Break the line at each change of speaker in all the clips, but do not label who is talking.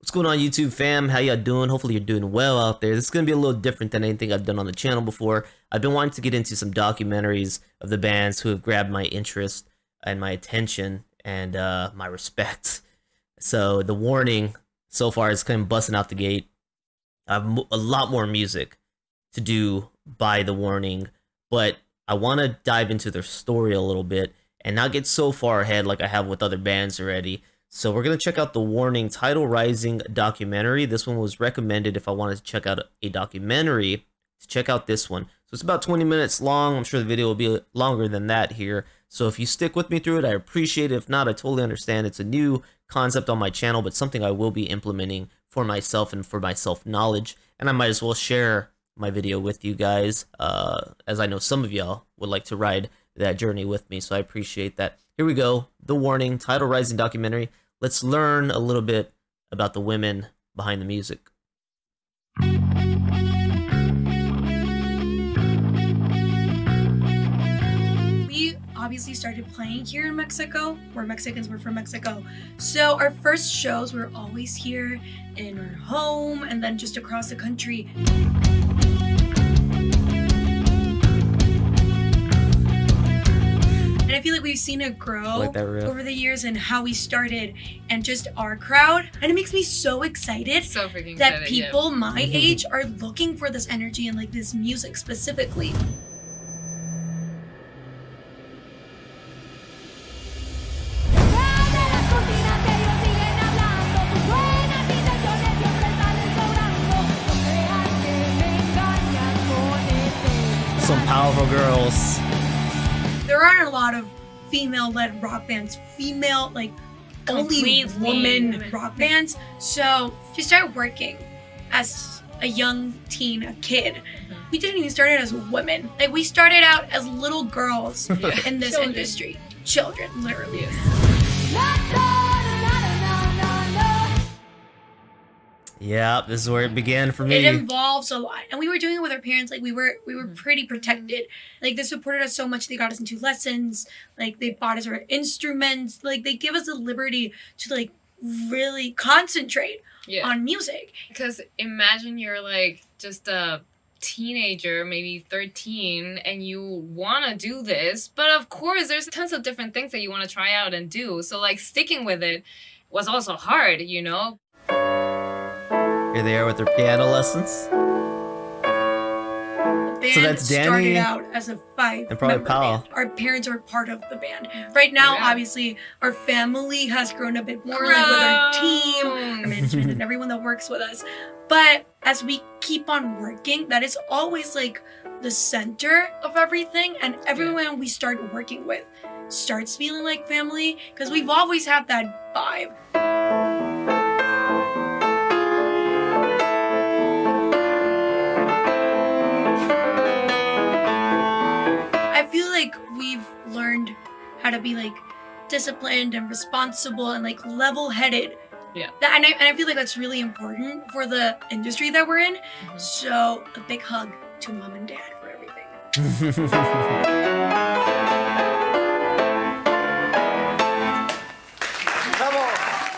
What's going on, YouTube fam? How y'all doing? Hopefully you're doing well out there. This is going to be a little different than anything I've done on the channel before. I've been wanting to get into some documentaries of the bands who have grabbed my interest and my attention and my respect. So The Warning so far is kind of busting out the gate. I have a lot more music to do by The Warning, but I want to dive into their story a little bit and not get so far ahead like I have with other bands already. So we're going to check out The Warning Tidal Rising documentary. This one was recommended if I wanted to check out a documentary, to check out this one. So it's about 20 minutes long. I'm sure the video will be longer than that here. So if you stick with me through it, I appreciate it. If not, I totally understand. It's a new concept on my channel, but something I will be implementing for myself and for my self-knowledge. And I might as well share my video with you guys, as I know some of y'all would like to ride that journey with me. So I appreciate that. Here we go. The Warning Tidal Rising documentary. Let's learn a little bit about the women behind the music.
We obviously started playing here in Mexico. We're Mexicans, we're from Mexico. So our first shows were always here in our home and then just across the country. And I feel like we've seen it grow over the years and how we started and just our crowd. And it makes me so excited that people my age are looking for this energy and like this music specifically.
Some powerful girls.
There aren't a lot of female-led rock bands, like only woman rock bands. So she started working as a young teen, a kid. We didn't even start out as women. Like we started out as little girls in this industry. Children, literally.
Yeah, this is where it began for me.
It involves a lot. And we were doing it with our parents. Like we were pretty protected. Like they supported us so much. They got us into lessons. Like they bought us our instruments. Like they give us the liberty to like really concentrate on music.
Because imagine you're like just a teenager, maybe 13, and you want to do this. But of course, there's tons of different things that you want to try out and do. So like sticking with it was also hard, you know?
Here they are with their piano lessons.
The band
so that's Danny
started out as a 5-member band. Our parents are part of the band. Right now, obviously, our family has grown a bit more, like with our team, our management, and everyone that works with us. But as we keep on working, that is always like the center of everything, and everyone we start working with starts feeling like family, because we've always had that vibe. Like we've learned how to be like disciplined and responsible and like level-headed. And I feel like that's really important for the industry that we're in. So a big hug to mom and dad for everything.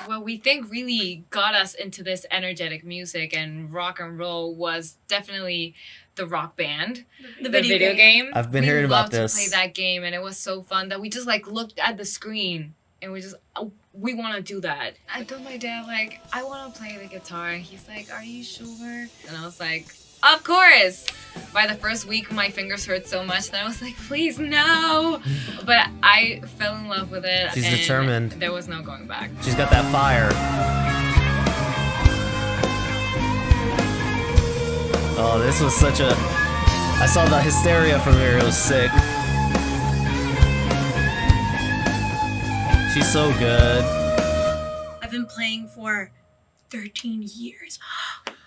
What we think really got us into this energetic music and rock and roll was definitely the Rock Band, the video game.
I've been hearing about this.
We loved to play that game, and it was so fun that we just like looked at the screen and we just we want to do that. I told my dad like I want to play the guitar, and he's like, "Are you sure?" And I was like, "Of course." By the first week, my fingers hurt so much that I was like, "Please no!" But I fell in love with it.
She's determined.
There was no going back.
She's got that fire. Oh, this was such a... I saw the hysteria from her. It was sick. She's so good.
I've been playing for 13 years.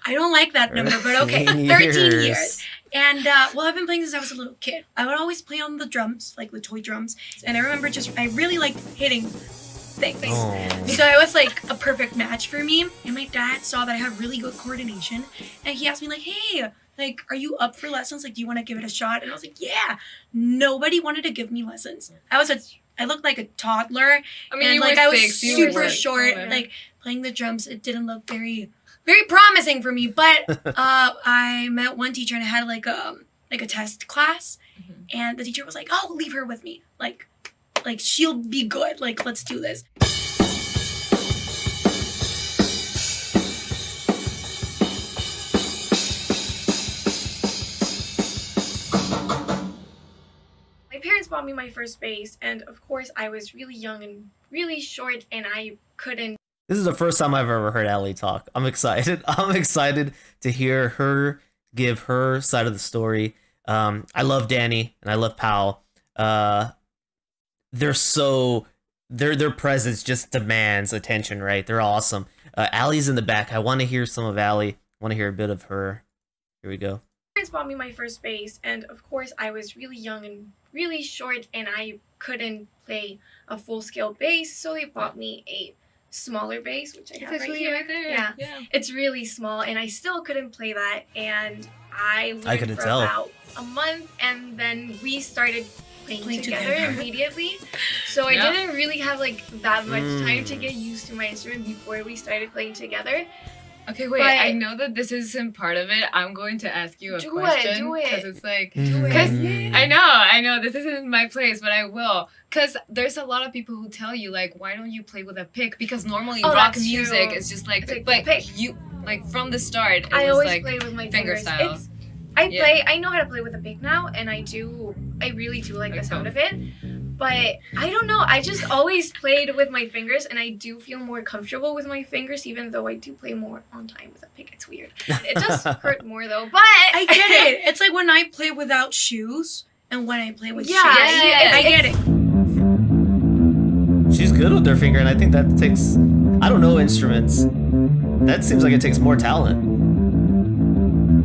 I don't like that number, but okay. 13 years. And, well, I've been playing since I was a little kid. I would always play on the drums, like the toy drums. And I remember I really liked hitting things.
Oh.
So it was like a perfect match for me. And my dad saw that I have really good coordination. And he asked me like, hey, like, are you up for lessons? Like, do you want to give it a shot? And I was like, yeah. Nobody wanted to give me lessons. I was a I looked like a toddler.
I mean,
and
you
like
were
I was
6, you
super
were
short.
taller.
Like playing the drums, it didn't look very promising for me. But I met one teacher and I had like a test class, and the teacher was like, "Oh, leave her with me. Like she'll be good. Like let's do this."
My parents bought me my first bass, and of course I was really young and really short, and I couldn't.
This is the first time I've ever heard Allie talk. I'm excited. I'm excited to hear her give her side of the story. I love Danny and I love Powell. Their presence just demands attention, right? They're awesome. Allie's in the back. I want to hear some of Allie. I want to hear a bit of her. Here we go.
My parents bought me my first bass, and of course I was really young and really short, and I couldn't play a full-scale bass, so they bought me a smaller bass, which I have right here.
Right there.
Yeah. It's really small, and I still couldn't play that, and I learned for about a month, and then we started playing together immediately. So I didn't really have like that much time to get used to my instrument before we started playing together.
Okay, wait, I know that this isn't part of it. I'm going to ask you a question.
Do it.
Because it's like,
Because
I know, this isn't my place, but I will. Because there's a lot of people who tell you, like, why don't you play with a pick? Because normally rock music is just like, you, like, from the start,
I always
like
played with my
finger
fingers.
style.
I know how to play with a pick now, and I really do like the sound of it. But I don't know, I just always played with my fingers, and I do feel more comfortable with my fingers, even though I do play more on time with a pick. It's weird. It does hurt more though, but
I get it. It's like when I play without shoes and when I play with shoes.
I get it.
She's good with her finger, and I think that takes, I don't know instruments. That seems like it takes more talent.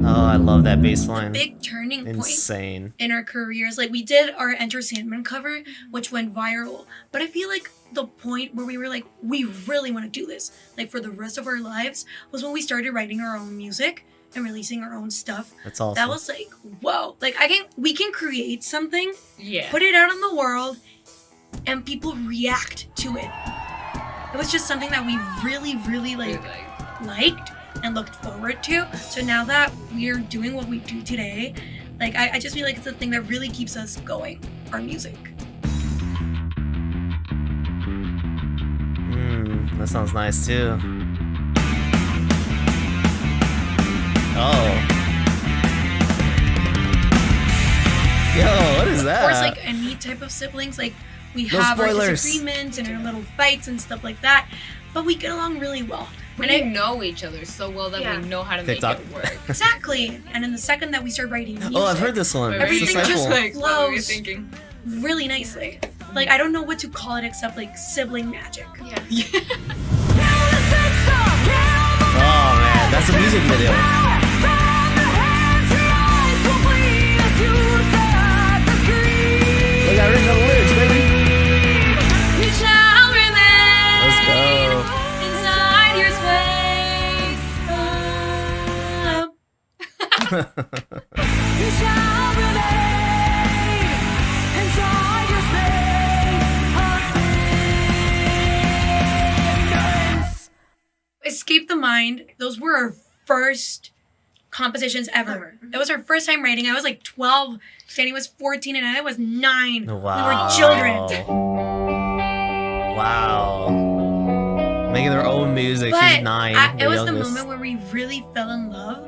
Oh, I love that bass line.
Big turning
Insane.
point in our careers. Like we did our Enter Sandman cover, which went viral. But I feel like the point where we were like, we really want to do this, like for the rest of our lives, was when we started writing our own music and releasing our own stuff.
That's awesome.
That was like, whoa. Like we can create something,
Yeah.
put it out in the world, and people react to it. It was just something that we really, really liked and looked forward to. So now that we're doing what we do today, like I just feel like it's the thing that really keeps us going, our music.
That sounds nice too. Oh. Yo, what is that?
Of course, like any type of siblings, like we have our disagreements and our little fights and stuff like that, but we get along really well.
We know each other so well that we know how to make it work.
Exactly. And in the second that we start writing music,
oh, I've heard this one.
Everything just flows
thinking.
really nicely. Like I don't know what to call it except like sibling magic.
Yeah.
Oh man, that's a music video. Look, I read the lyrics, baby.
You shall remain.
Let's go.
Inside your space.
You shall remain inside your space.
Escape the Mind. Those were our first compositions ever. It was our first time writing. I was like 12. Sandy was 14 and I was 9.
Wow.
We were children.
Wow. Making their own music.
But
she's 9.
it was the moment where we really fell in love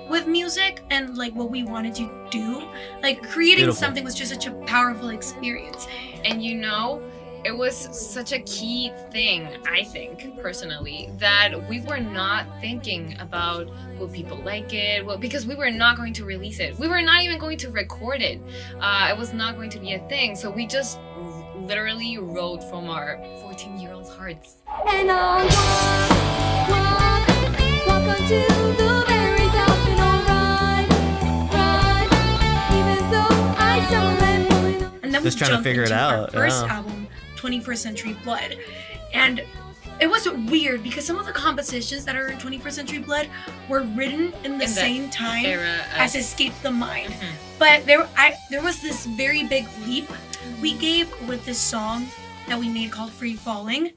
with music and like what we wanted to do. Like creating something was just such a powerful experience.
And you know, it was such a key thing, I think, personally, that we were not thinking about will people like it, because we were not going to release it. We were not even going to record it. It was not going to be a thing. So we just literally wrote from our 14-year-old hearts.
And on walk onto the very top and I'll run, even though I don't let.
And then
just
we
trying to
jumped
figure it
into
out.
our first album, 21st Century Blood. And it was weird because some of the compositions that are in 21st Century Blood were written in the same time as Escape the Mind. But there was this very big leap we gave with this song that we made called Free Falling.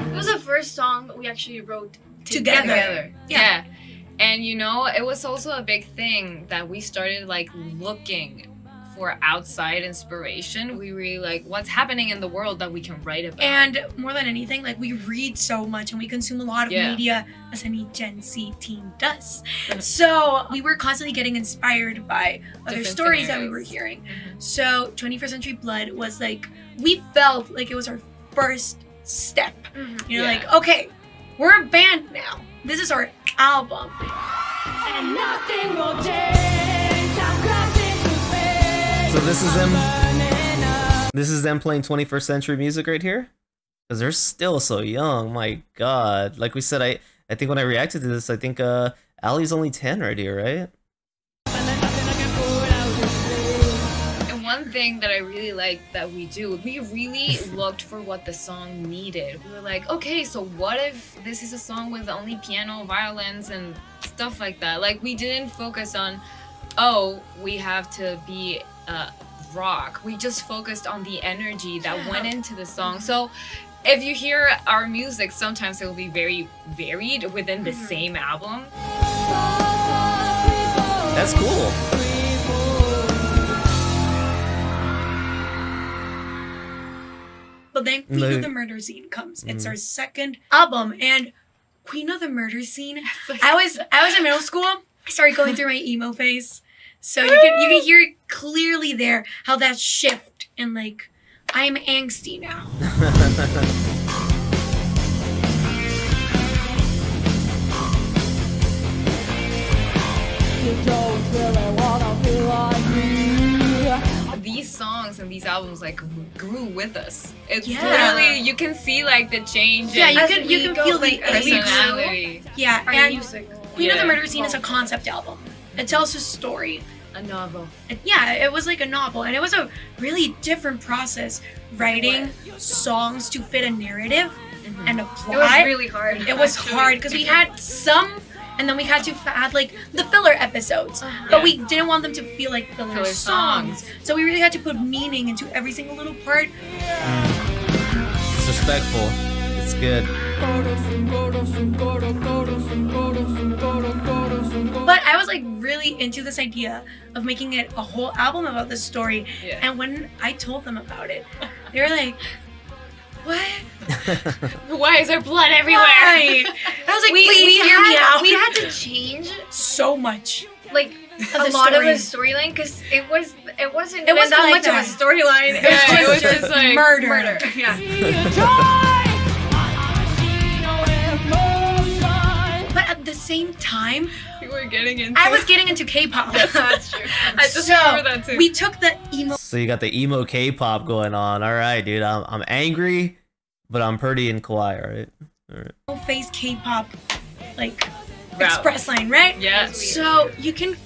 It was the first song we actually wrote
together.
Yeah. And you know, it was also a big thing that we started like looking for outside inspiration. We really like what's happening in the world that we can write about.
And more than anything, like we read so much and we consume a lot of media, as any Gen Z teen does. So we were constantly getting inspired by other stories that we were hearing. So 21st Century Blood was like, we felt like it was our first step. You know, like, okay, we're a band now. This is our album. And nothing will change.
So this is them. This is them playing 21st century music right here, because they're still so young. My God, like we said, I think when I reacted to this, I think Allie's only 10 right here, right?
And one thing that I really like that we do, we really looked for what the song needed. We were like, okay, so what if this is a song with only piano, violins, and stuff like that? Like, we didn't focus on, oh, we have to be rock. We just focused on the energy that went into the song. So if you hear our music, sometimes it will be very varied within the same album.
That's cool.
But then Queen of the Murder Scene comes. It's our second album, and Queen of the Murder Scene. I was in middle school. I started going through my emo phase. So you can hear clearly there how that shift, and like I'm angsty now.
These songs and these albums like grew with us. It's literally, you can see like the change.
Yeah, you can feel the
personality.
Yeah, and Queen of the Murder Scene is a concept album. It tells a story.
A novel.
Yeah, it was like a novel, and it was a really different process writing songs to fit a narrative and a plot.
It was really hard.
It was hard because we had some, and then we had to add like the filler episodes, but we didn't want them to feel like filler songs. So we really had to put meaning into every single little part.
It's respectful. It's good.
But I was like really into this idea of making it a whole album about this story. And when I told them about it, they were like, what?
Why is there blood everywhere?
Why? I was like, please hear me out.
We had to change
so much.
Like a lot of the storyline, because it wasn't that
like
much of a storyline.
It was just like
murder. But at the same time, I was getting into K-pop.
Yes, that's true. I just remember that too.
We took the emo.
So you got the emo K-pop going on. All right, dude. I'm angry, but I'm pretty and kawaii, right?
Face K-pop, like express line, right?
Yeah.
So you can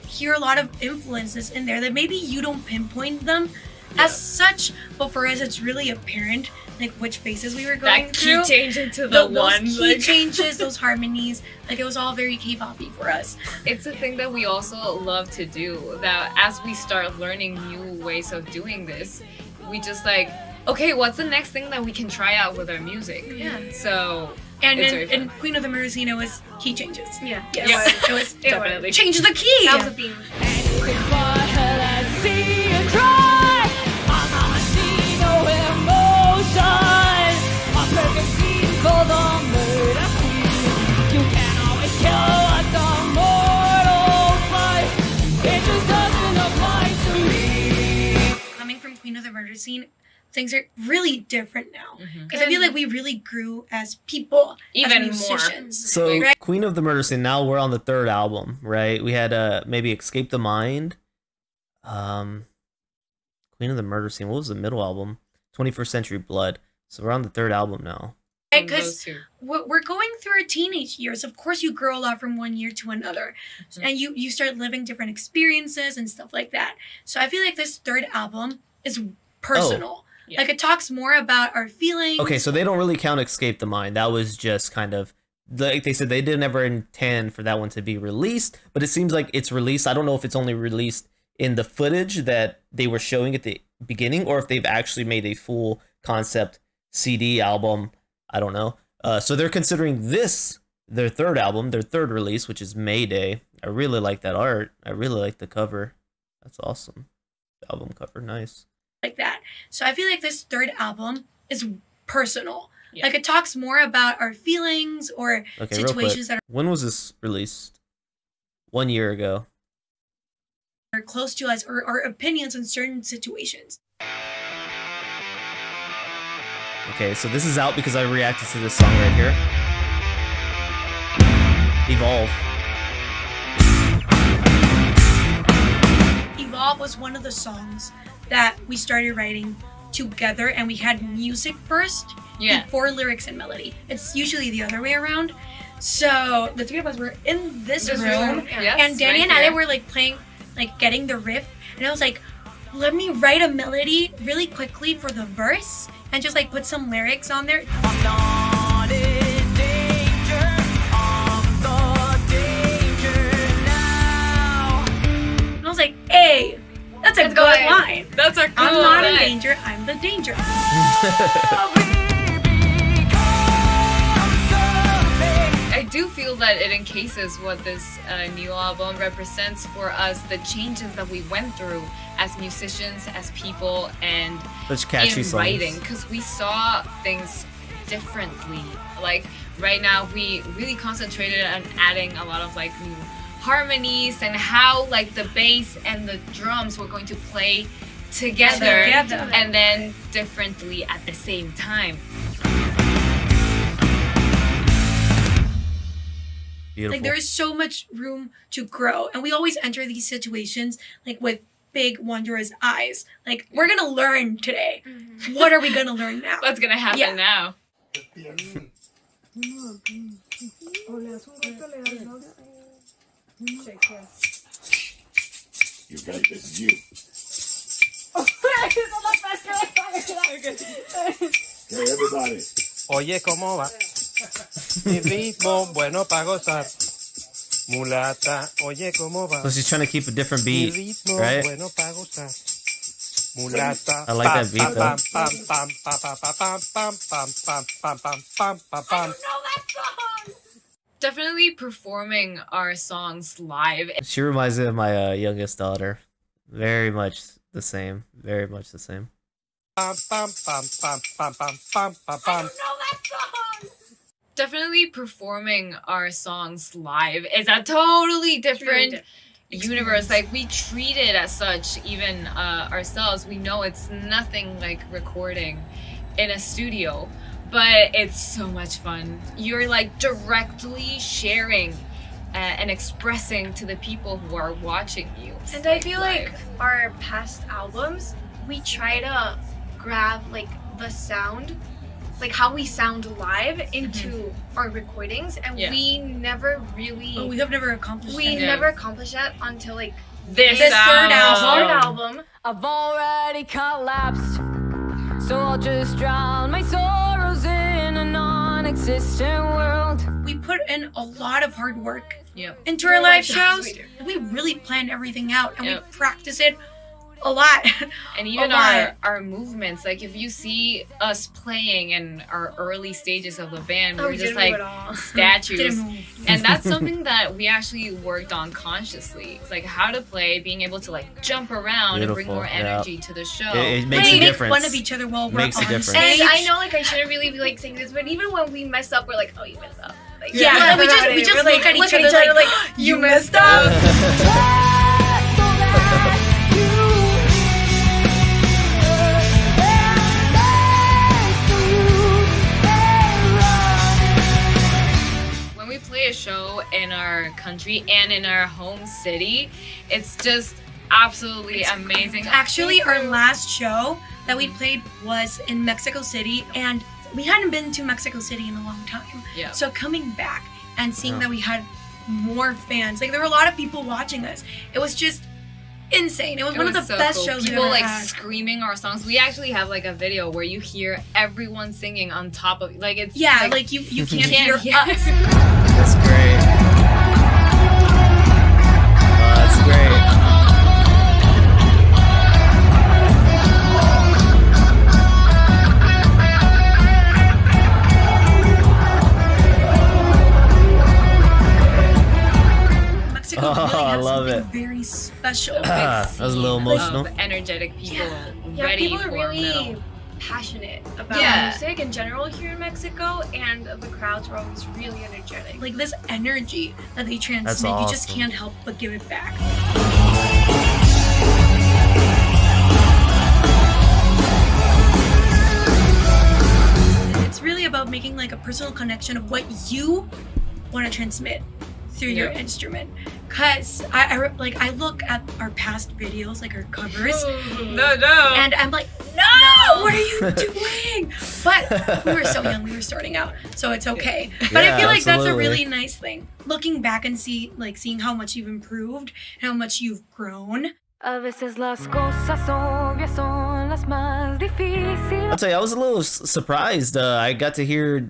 hear a lot of influences in there that maybe you don't pinpoint them as such, but for us it's really apparent, like which phases we were going through.
That key change into the one.
Those key changes, those harmonies, like it was all very K-pop-y for us.
It's a thing that we also love to do, that as we start learning new ways of doing this, we just like, okay, what's the next thing that we can try out with our music?
Yeah.
So
and in Queen of the Murder Scene, it was key changes.
Yeah.
Yes. It was
definitely
change the key.
That was a theme.
Coming from Queen of the Murder Scene, things are really different now, because I feel like we really grew as people,
even
as musicians.
So Queen of the Murder Scene, now we're on the third album, right? We had maybe Escape the Mind, Queen of the Murder Scene. What was the middle album? 21st Century Blood. So we're on the third album now.
Because we're going through our teenage years. Of course, you grow a lot from one year to another. And you start living different experiences and stuff like that. So I feel like this third album is personal. Yeah. Like, it talks more about our feelings.
Okay, so they don't really count Escape the Mind. That was just kind of, like they said, they didn't ever intend for that one to be released, but it seems like it's released. I don't know if it's only released in the footage that they were showing at the beginning, or if they've actually made a full concept CD album. I don't know. So they're considering this their third album, their third release, which is Mayday. I really like that art. I really like the cover. That's awesome. The album cover, nice.
Like that. So I feel like this third album is personal. Yeah. Like, it talks more about our feelings or situations that are...
When was this released? 1 year ago.
Are close to us, or our opinions on certain situations.
Okay, so this is out because I reacted to this song right here. Evolve.
Evolve was one of the songs that we started writing together, and we had music first before lyrics and melody. It's usually the other way around. So the three of us were in this room, and Danny and I were like playing, like getting the riff, and I was like, let me write a melody really quickly for the verse and just like put some lyrics on there. I'm not in danger, I'm the danger now. And I was like, hey, that's a good line.
That's a cool
I'm not
line.
in danger, I'm the danger.
I do feel that it encases what this new album represents for us, the changes that we went through as musicians, as people, and
such catchy
in
songs.
Writing, because we saw things differently. Like, right now, we really concentrated on adding a lot of like new harmonies and how like the bass and the drums were going to play together. And then differently at the same time.
Beautiful.
Like, there is so much room to grow, and we always enter these situations like with big wondrous eyes. Like, we're gonna learn today. What are we gonna learn now?
What's gonna happen now?
You guys, this is you. Hey, everybody.
Oye, ¿cómo va? Mi ritmo bueno para gozar. Mulata, oye, ¿cómo va?
So she's trying to keep a different
Mi
beat,
ritmo
right?
bueno para gozar. Mulata.
I like that beat, though.
Definitely performing our songs live.
She reminds me of my youngest daughter. Very much the same. Very much the same.
Definitely performing our songs live is a totally different universe. Like, we treat it as such, even ourselves. We know it's nothing like recording in a studio, but it's so much fun. You're like directly sharing and expressing to the people who are watching you.
And I feel like our past albums, we try to grab like the sound, like how we sound live into our recordings, and we never really
we have never accomplished
never accomplished that until like
this
third album.
I've already collapsed, so I'll just drown my sorrows in a non-existent world.
We put in a lot of hard work into our live shows. We really plan everything out, and we practice it a lot.
And even our movements, like if you see us playing in our early stages of the band, we're just like statues. And that's something that we actually worked on consciously. It's like how to play, being able to like jump around and bring more energy to the show.
It makes a difference.
Make fun of each other while we're on stage.
And I know like I shouldn't really be like saying this, but even when we mess up, we're like, oh, you messed up. Like,
we just look at each other like, you messed up.
Play a show in our country and in our home city, it's just absolutely amazing.
Actually, our last show that we played was in Mexico City, and we hadn't been to Mexico City in a long time.
Yeah.
So coming back and seeing that we had more fans, like there were a lot of people watching us. It was just insane. It was one of the best shows
people
we've ever
like
had.
screaming our songs. We actually have like a video where you hear everyone singing on top of like it's
like you can't hear us.
That's great. That's great.
Mexico really has
I love
something
it.
very special.
That was a little emotional.
Energetic people
Yeah,
ready
people are
for
really
metal.
passionate about music in general here in Mexico, and the crowds were always really energetic.
Like this energy that they transmit,
That's
you just
awesome.
can't help but give it back. It's really about making like a personal connection of what you want to transmit through your instrument. Cause I look at our past videos, like our covers, and I'm like, no, what are you doing? But we were so young, we were starting out, so it's okay. But I feel like that's a really nice thing. Looking back and seeing how much you've improved, how much you've grown.
A veces las cosas obvias son las más difíciles.
I'll tell you, I was a little surprised. I got to hear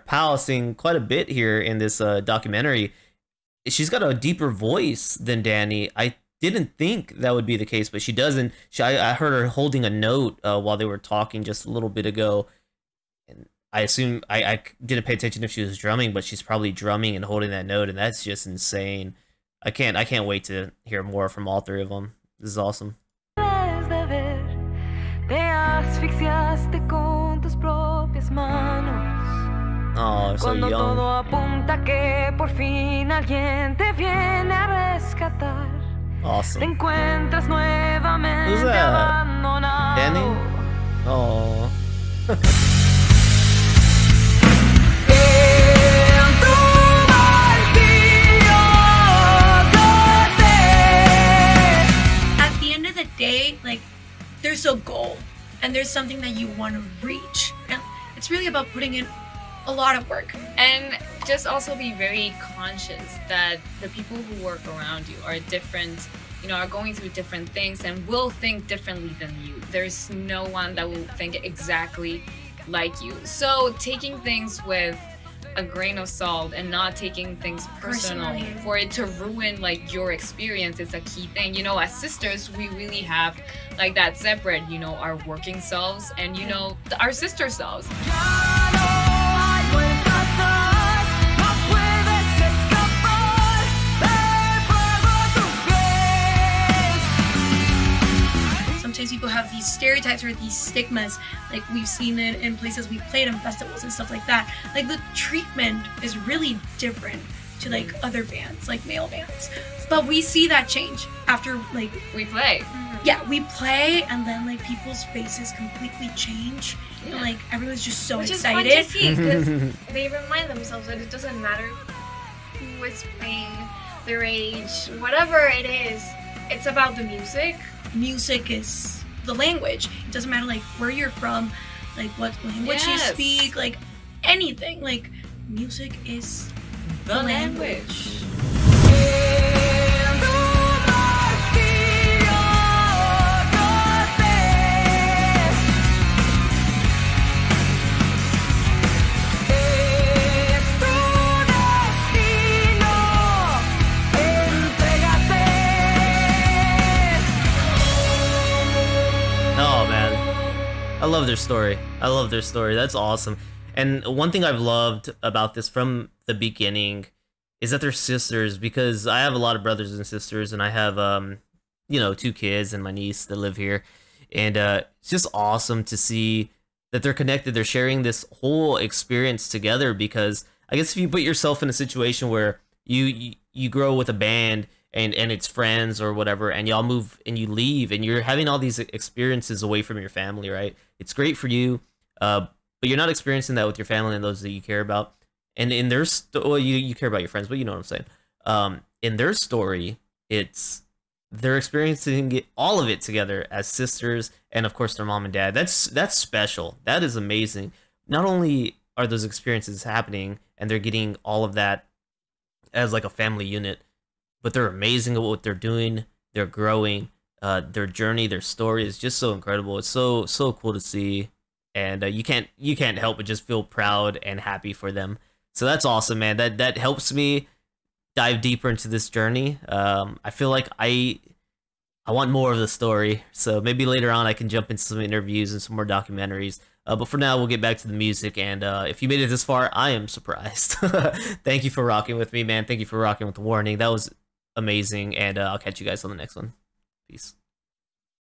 Pal sing quite a bit here in this documentary. She's got a deeper voice than Danny. I didn't think that would be the case, but she doesn't. I heard her holding a note while they were talking just a little bit ago. And I assume I didn't pay attention if she was drumming, but she's probably drumming and holding that note, and that's just insane. I can't wait to hear more from all three of them. This is awesome.
Te asfixiaste con tus propias manos.
Oh, they're so
Cuando
young.
todo apunta que por fin alguien te viene a rescatar. Te
Awesome.
encuentras nuevamente
Who's that?
abandonado.
Danny? Oh.
At the end of the day, like, there's a goal and there's something that you want to reach, and it's really about putting in a lot of work.
And just also be very conscious that the people who work around you are different, you know, are going through different things and will think differently than you. There's no one that will think exactly like you. So taking things with a grain of salt and not taking things personal for it to ruin like your experience is a key thing. You know, as sisters, we really have like that separate, you know, our working selves and, you know, our sister selves.
Sometimes people have these stereotypes or these stigmas, like we've seen it in places we've played in festivals and stuff like that. Like the treatment is really different to like other bands, like male bands. But we see that change after like
we play.
Yeah, we play and then like people's faces completely change. And like everyone's just so excited.
Which is fun to see because they remind themselves that it doesn't matter who is playing, their age, whatever it is. It's about the music.
Music is the language. It doesn't matter like where you're from, like what language you speak, like anything. Like music is the language.
I love their story. I love their story. That's awesome. And one thing I've loved about this from the beginning is that they're sisters, because I have a lot of brothers and sisters, and I have, you know, 2 kids and my niece that live here. And it's just awesome to see that they're connected. They're sharing this whole experience together, because I guess if you put yourself in a situation where you grow with a band and it's friends or whatever, and y'all move and you leave and you're having all these experiences away from your family, right? It's great for you, but you're not experiencing that with your family and those that you care about. And in their well, you care about your friends, but you know what I'm saying. In their story, they're experiencing all of it together as sisters, and of course their mom and dad. That's special. That is amazing. not only are those experiences happening and they're getting all of that as like a family unit, but they're amazing at what they're doing. They're growing. Their journey, their story is just so incredible. It's so cool to see, and you can't help but just feel proud and happy for them. So that's awesome, man. That helps me dive deeper into this journey. I feel like I want more of the story, so maybe later on I can jump into some interviews and some more documentaries. But for now, we'll get back to the music, and if you made it this far, I am surprised. Thank you for rocking with me, man. Thank you for rocking with the warning. That was amazing, and I'll catch you guys on the next one. Peace.